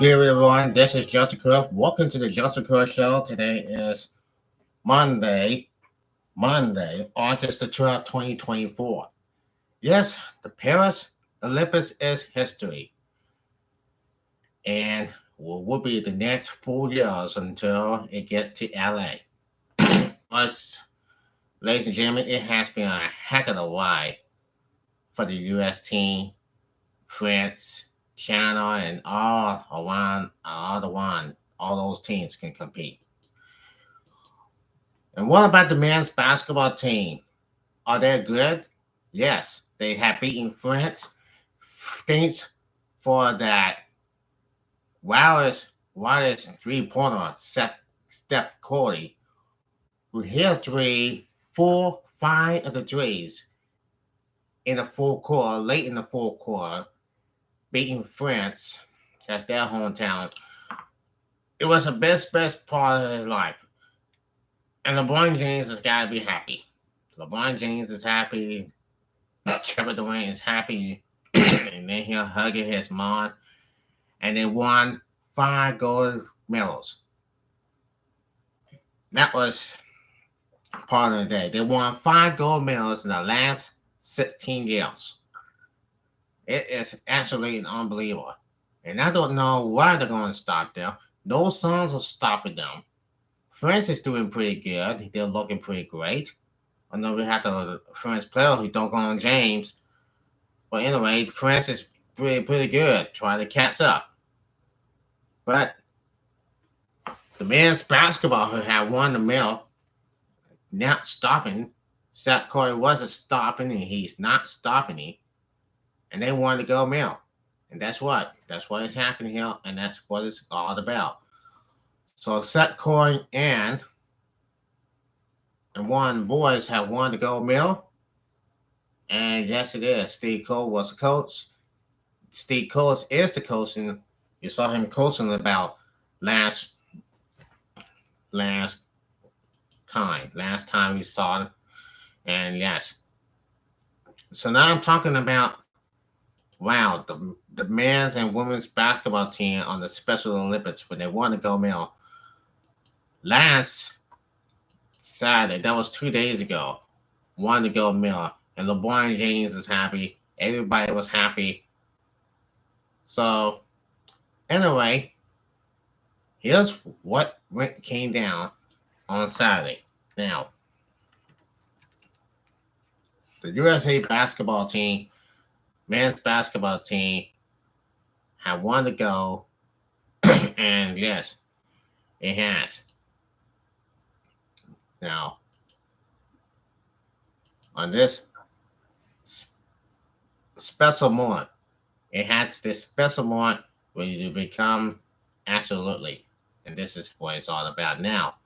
Good everyone, this is Justin Croft. Welcome to the Justin Croft Show. Today is Monday, August the 12th, 2024. Yes, the Paris Olympics is history, and will be the next 4 years until it gets to LA. Us, ladies and gentlemen, it has been a heck of a ride for the US team, France, China, and all those teams can compete. And what about the men's basketball team? Are they good? Yes, they have beaten France. Thanks for that wireless three-pointer Steph Curry, who hit four, five of the threes in the fourth quarter, late in the fourth quarter, beating France. That's their hometown. It was the best part of his life. And LeBron James has got to be happy. LeBron James is happy. Kevin Durant is happy. And then he'll hug his mom. And they won 5 gold medals. That was part of the day. They won 5 gold medals in the last 16 years. It is absolutely unbelievable. And I don't know why they're going to stop them. No Suns are stopping them. France is doing pretty good. They're looking pretty great. I know we have the French player who don't go on James. But anyway, France is pretty good trying to catch up. But the men's basketball who had won the medal, not stopping. Seth Curry wasn't stopping, and he's not stopping him. And they wanted to go medal. And that's what is happening here, and that's what it's all about. So Seth Curry and one boys have won the gold medal. And yes, it is. Steve Cole was the coach. Steve Cole is the coach, and you saw him coaching about last time. Last time we saw it. And yes. So now I'm talking about the men's and women's basketball team on the Special Olympics when they won the gold medal last Saturday. That was 2 days ago. Won the gold medal. And LeBron James is happy. Everybody was happy. So, anyway, here's what came down on Saturday. Now, the USA basketball team, men's basketball team, have won the gold. And yes, it has. Now, on this special moment, it had this special moment where you become absolutely. And this is what it's all about now.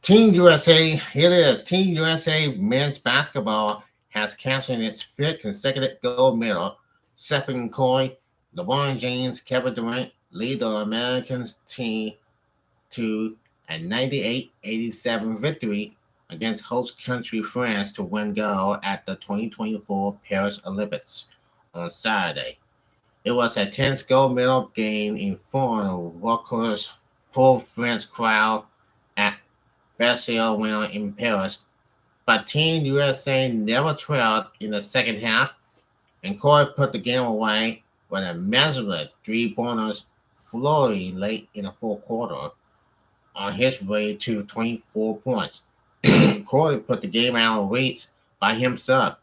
Team USA, here it is. Team USA men's basketball has captured its fifth consecutive gold medal. Stephen Curry, LeBron James, Kevin Durant lead the American team to a 98-87 victory against host country France to win gold at the 2024 Paris Olympics on Saturday. It was a tense gold medal game in front of workhorse full French crowd at Bercy Arena in Paris, but Team USA never trailed in the second half, and Curry put the game away with a measurable three-pointers flurry late in the fourth quarter on his way to 24 points. Curry put the game out of reach by himself.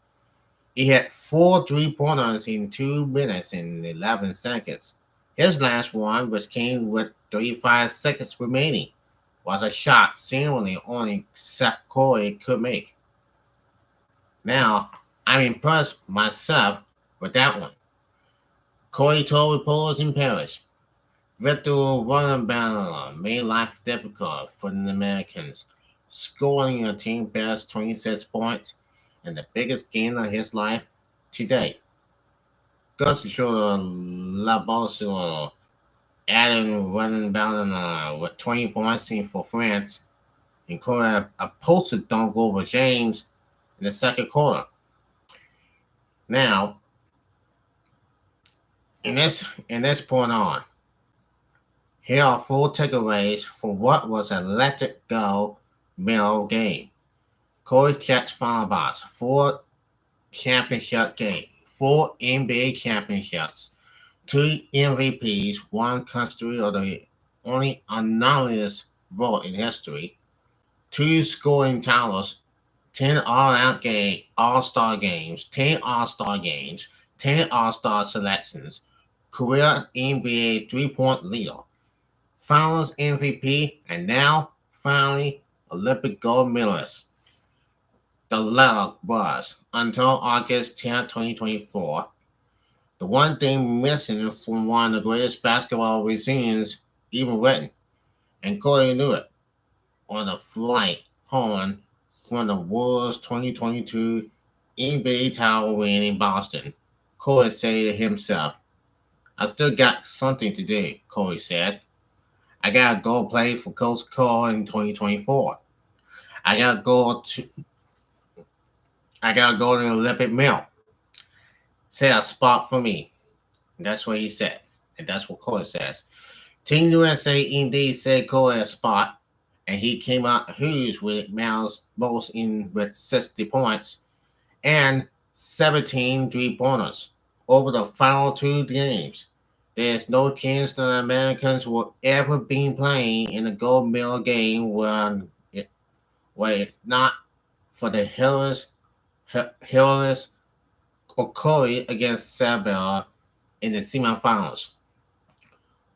He had 4 3-pointers in 2 minutes and 11 seconds. His last one, which came with 35 seconds remaining, was a shot seemingly only Seth Curry could make. Now, I'm impressed myself with that one. Curry told reporters in Paris, Victor Wembanyama made life difficult for the Americans, scoring a team best 26 points and the biggest gain of his life to date. Goes to show La Adam Wembanyama with 20 points in for France, including a posted dunk over James in the second quarter. Now, in this point on, Here are four takeaways for what was a let it go medal game. Corey checks Farmbots, four championship game, four NBA championships, two MVPs, one custody of the only anonymous vote in history, two scoring titles, 10 all-out game, all-star games, 10 all-star games, 10 all-star selections, career NBA three-point leader, finals MVP, and now, finally, Olympic gold medalist. The latter was, until August 10, 2024, the one thing missing from one of the greatest basketball regimes even written, and Corey knew it. On the flight home from the Wolves 2022 NBA title win in Boston, Corey said to himself, I still got something to do, Corey said. I gotta go play for Coach Cole in 2024. I gotta go to I gotta go to the Olympic Mill. Say a spot for me. And that's what he said. And that's what Corey says. Team USA indeed said Corey a spot, and he came out huge with Miles most in with 60 points and 17 three-pointers over the final two games. There's no chance the Americans will ever be playing in a gold medal game where it's not for the Hillis Okori against Sabella in the semifinals,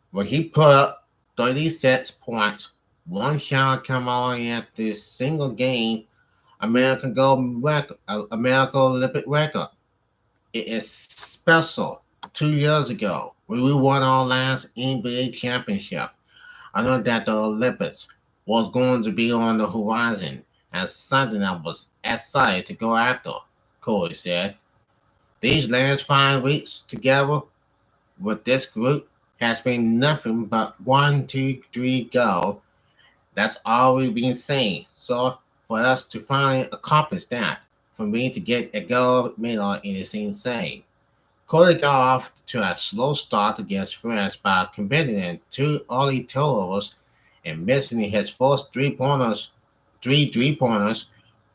where he put up 36 points, one shot come on at this single game American gold record, American Olympic record. It is special. 2 years ago, when we won our last NBA championship, I know that the Olympics was going to be on the horizon and something I was excited to go after, Corey said. These last 5 weeks together with this group has been nothing but one, two, three, go. That's all we've been saying. So for us to finally accomplish that, for me to get a gold medal, it is insane. Cody got off to a slow start against France by committing two early turnovers and missing his first three-pointers,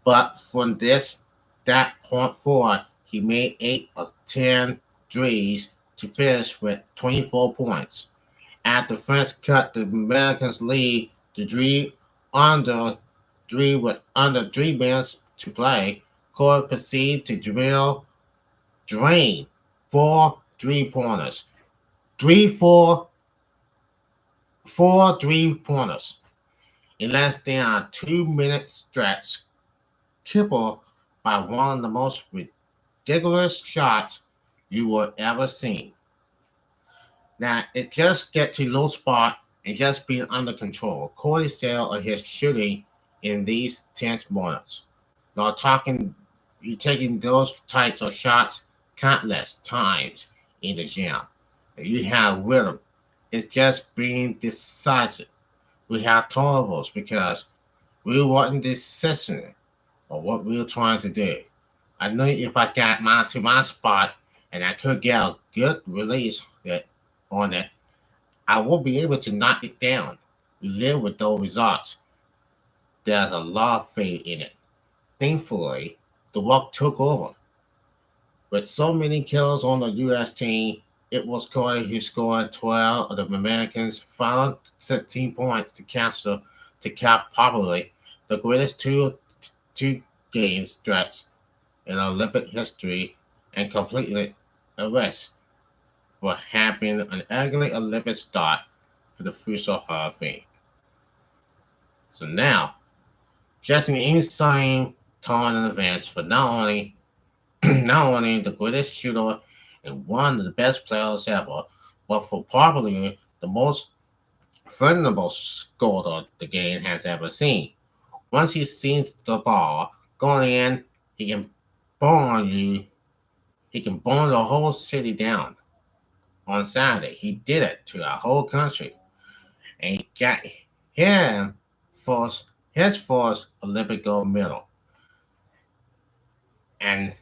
but from that point forward, he made 8 of 10 threes to finish with 24 points. After France cut the Americans' lead to under under 3 minutes to play, Cole proceeded to drain 4 3-pointers, three four four 3-pointers in less than a 2 minute stretch, coupled by one of the most ridiculous shots you will ever see. Now it just get to low spot and just being under control. Corey said of his shooting in these tense moments. Now talking you taking those types of shots countless times in the gym. You have rhythm. It's just being decisive. We have turnovers because we wasn't decisive of what we were trying to do. I knew if I got my spot and I could get a good release on it, I will be able to knock it down. We live with those results. There's a lot of faith in it. Thankfully, the work took over. With so many kills on the U.S. team, it was Corey who scored 12 of the Americans' final 16 points to cap probably the greatest two game stretch in Olympic history and completely arrest what happened an ugly Olympic start for the future Hall of Fame. So now, just an insane turn in events for not only the greatest shooter and one of the best players ever, but for probably the most vulnerable scorer the game has ever seen. Once he sees the ball going in, he can burn you. He can burn the whole city down. On Saturday, he did it to our whole country, and he got him first his first Olympic gold medal. And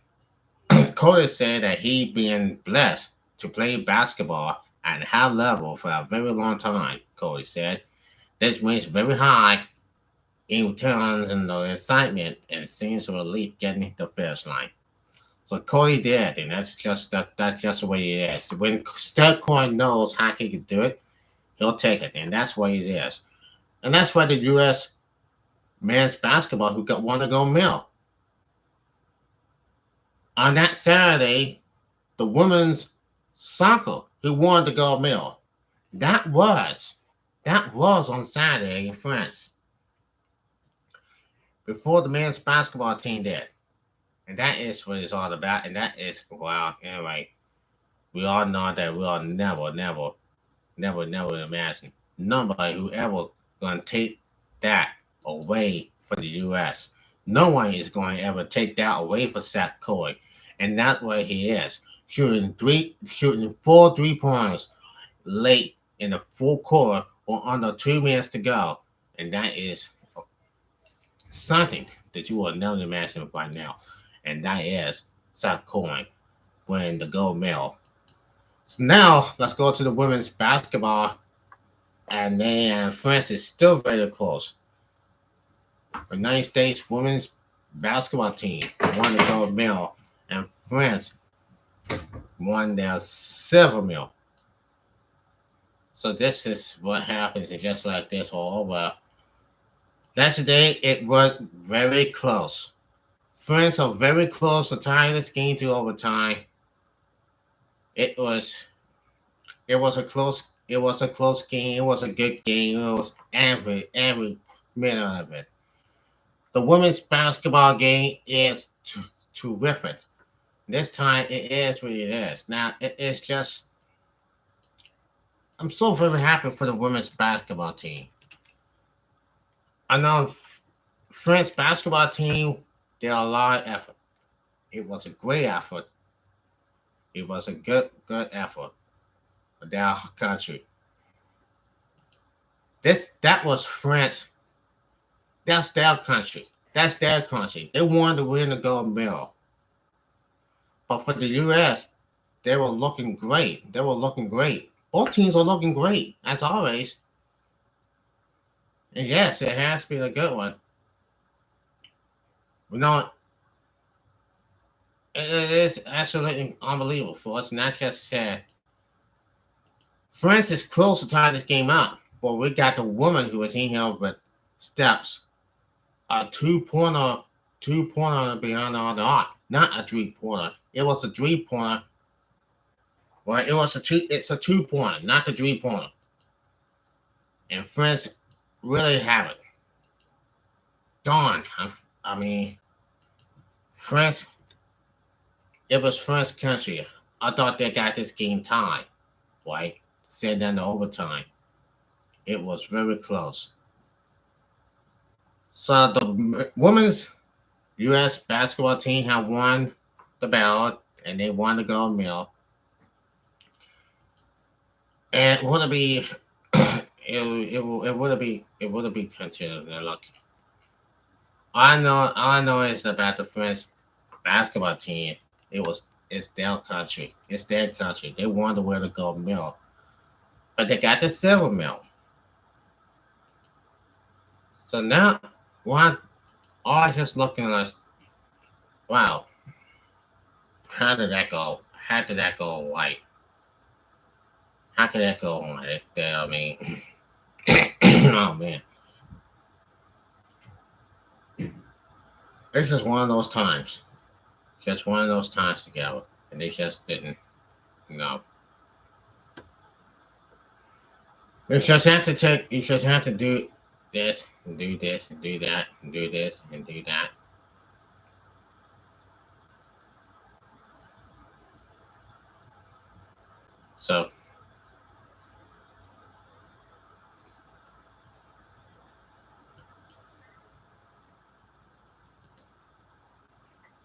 Cody said that he been blessed to play basketball at a high level for a very long time, Cody said. This ranks very high in terms and the excitement and seems of relief getting the finish line. So Cody did, and that's just the way it is. When Steph Curry knows how he can do it, he'll take it, and that's what he is. And that's why the U.S. men's basketball who got won the gold medal on that Saturday, the women's soccer who won the gold medal. That was that was on Saturday in France before the men's basketball team did. And that is what it's all about. And that is, wow, anyway, we all know that we all never imagine nobody who ever gonna take that away from the US. No one is going to ever take that away from Seth Curry. And that's what he is. Shooting 4 3 pointers late in the full quarter or under 2 minutes to go. And that is something that you will never imagine right now. And that is South Korean winning the gold medal. So now let's go to the women's basketball. And then France is still very close. The United States women's basketball team won the gold medal, and France won their silver medal. So this is what happens, and just like this all over. Yesterday it was very close. France are very close to tying this game to overtime. It was a close game. It was a good game. It was every minute of it. The women's basketball game is terrific. This time it is what it is. Now it is just I'm so very happy for the women's basketball team. I know France basketball team did a lot of effort. It was a great effort. It was a good effort for their country. That was France. That's their country. That's their country. They wanted to win the gold medal. But for the US, they were looking great. They were looking great. Both teams are looking great, as always. And yes, it has been a good one. You know, it is absolutely unbelievable for us. Not just said France is close to tying this game up. But we got the woman who is in here with steps. A two pointer beyond all the arc. Not a 3 pointer. It was a 3 pointer. Well, it's a 2 pointer, not the 3 pointer. And France really have it. Darn. I mean, France, it was France country. I thought they got this game tied, right? Send down to overtime. It was very close. So the women's U.S. basketball team have won the battle, and they won the gold medal. And would it be it would be considered their luck. All I know is about the French basketball team. It's their country. It's their country. They want to wear the gold medal. But they got the silver medal. So now what I was just looking at wow, how did that go? How did that go right? How could that go on like that? I mean oh man. It's just one of those times. Just one of those times together. And they just didn't, you know. You just have to do this and do this and do that and do this and do that. So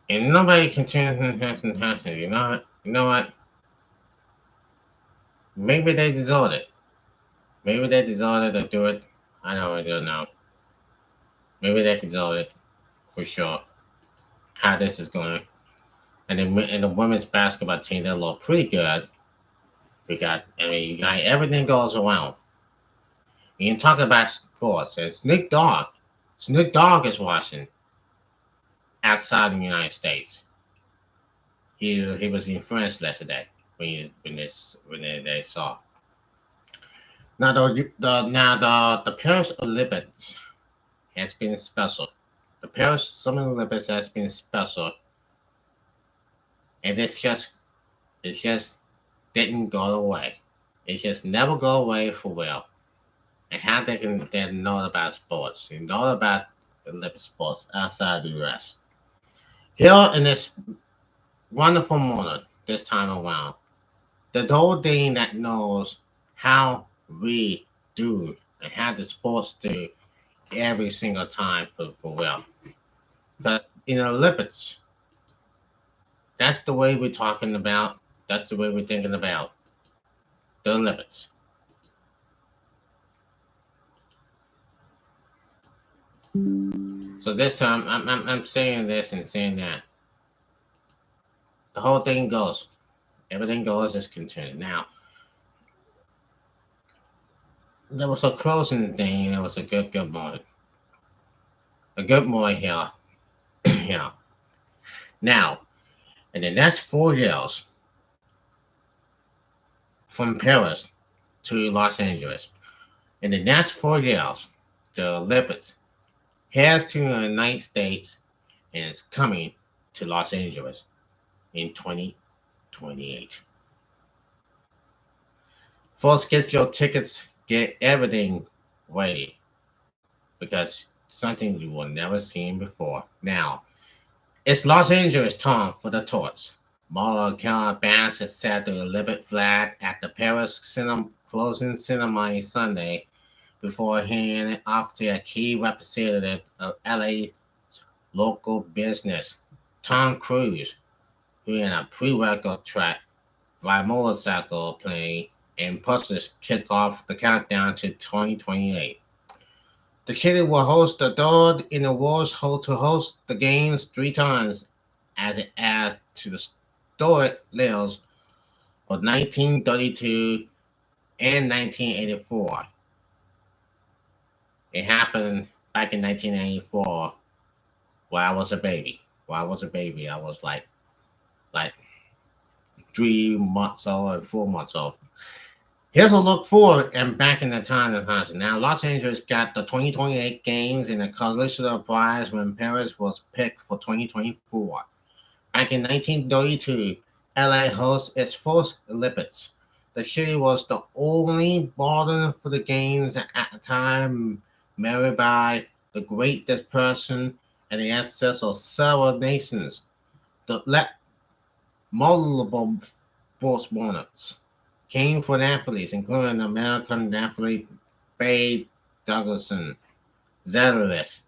and nobody can change has to. You know what? Maybe they deserve it. Maybe they deserve to do it. I don't know. Maybe they deserve it for sure. How this is going. And the women's basketball team, they look pretty good. You got everything goes around. You can talk about sports. And Snoop Dogg. Snoop Dogg is watching outside the United States. He was in France yesterday when they saw. Now the Paris Olympics has been special. The Paris Summer Olympics has been special, and it just didn't go away. It just never go away for well. And how they know about sports, they know about Olympic sports outside the U.S. Here in this wonderful morning, this time around, the whole thing that knows how we do and how the sports do every single time for well. But in the Olympics, that's the way we're talking about. That's the way we're thinking about the Olympics. So this time, I'm saying this and saying that. The whole thing goes. Everything goes as continued. Now, there was a closing thing. It was a good moment. A good moment here. Yeah. Now, in the next 4 years, from Paris to Los Angeles, in the next 4 years, the Olympics has to the United States and is coming to Los Angeles in 2028. Folks, get your tickets, get everything ready because something you will never seen before. Now, it's Los Angeles time for the torch. Mara Carabas has set the Olympic flag at the Paris closing ceremony Sunday before handing it off to a key representative of LA local business, Tom Cruise, who in a pre-record track by motorcycle plane and pushes kick off the countdown to 2028. The city will host the third in the world to host the games 3 times as it adds to the historic lists of 1932 and 1984. It happened back in 1984 while I was a baby. I was like 3 months old and 4 months old. Here's a look forward and back in the time of constant. Now, Los Angeles got the 2028 games in a coalition of prize when Paris was picked for 2024. Back in 1932, LA hosts its first Olympics. The city was the only bordering for the games at the time, married by the Great Depression and the access of several nations. The multiple sports monarchs came for athletes, including American athlete Babe Douglason, Zealous,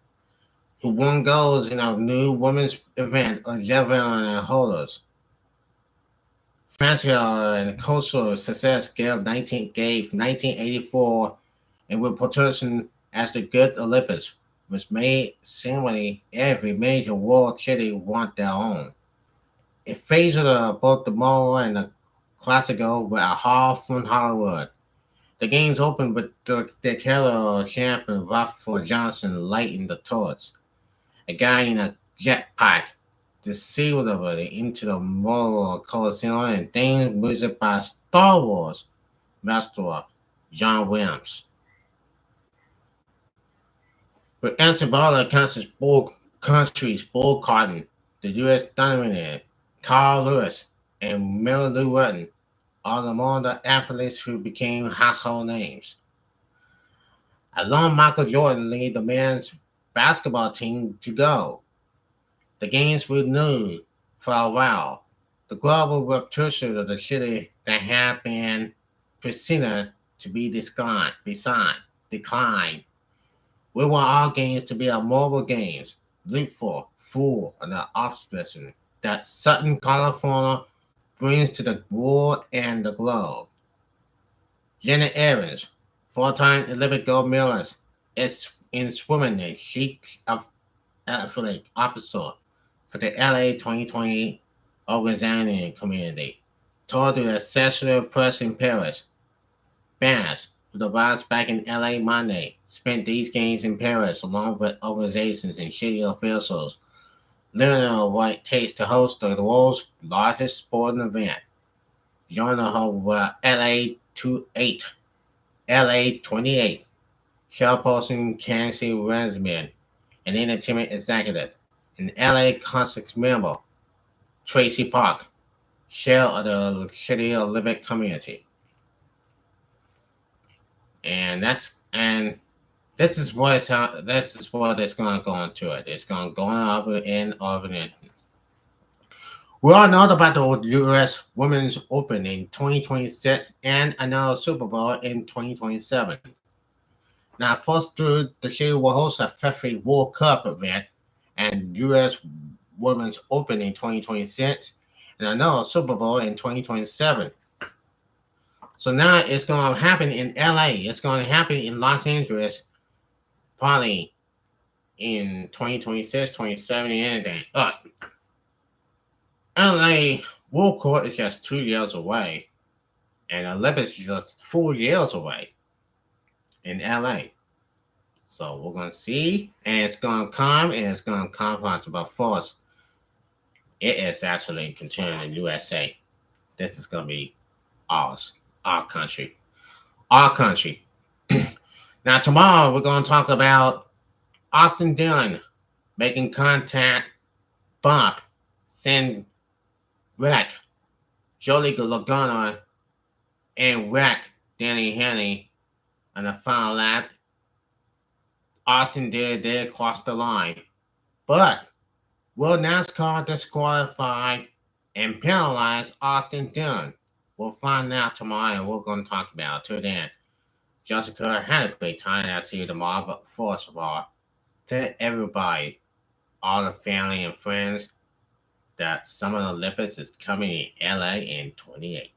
who won golds in a new women's event of javelin and hurdles. Financial and cultural success gave 1984 and reputation as the Good Olympics, which made seemingly every major world city want their own. It featured both the mall and the classical with a hall from Hollywood. The games opened with the Decathlon champion Rutherford Johnson lighting the torch. A guy in a jetpack deceivably into the Memorial Coliseum and theme music by Star Wars master John Williams. With antibiotic countries boycotting, the U.S. dominated. Carl Lewis and Mary Lou Retton are among the athletes who became household names. Alone Michael Jordan lead the men's basketball team to go. The games were new for a while. The global reputation of the city that had been presented to be declined. We want our games to be a mobile games, look for, full, and the obsession that Sutton, California brings to the world and the globe. Janet Evans, 4-time Olympic gold medalist is in swimming and chief of athletic officer for the LA 2020 organizing community. toured the Associated Press in Paris. Bass, who arrived back in LA Monday, spent these games in Paris along with organizations and city officials, learning what it takes to host the world's largest sporting event. Joining her were LA 28, show posting Cassie Resman, an entertainment executive, and LA Concerts member, Tracy Park, share of the City Olympic community. And this is what it's gonna go into it. It's gonna go over in. We all know about the U.S. Women's Open in 2026 and another Super Bowl in 2027. Now, first through the city will host a FIFA World Cup event and U.S. Women's Open in 2026 and another Super Bowl in 2027. So now it's going to happen in LA. It's going to happen in Los Angeles, probably in 2026, 2070, anything. LA World Court is just 2 years away, and Olympics is just 4 years away in LA. So we're going to see, and it's going to come, and it's going to come about force. It is actually continuing in USA. This is going to be ours, our country. Our country. Now, tomorrow we're going to talk about Austin Dillon making contact, bump, send wreck, Joey Logano, and wreck Danny Henley on the final lap. Austin did cross the line. But will NASCAR disqualify and penalize Austin Dillon? We'll find out tomorrow, and we're going to talk about it. Till then, Jessica had a great time. I'll see you tomorrow. But first of all, to everybody, all the family and friends, that Summer Olympics is coming in LA in 28.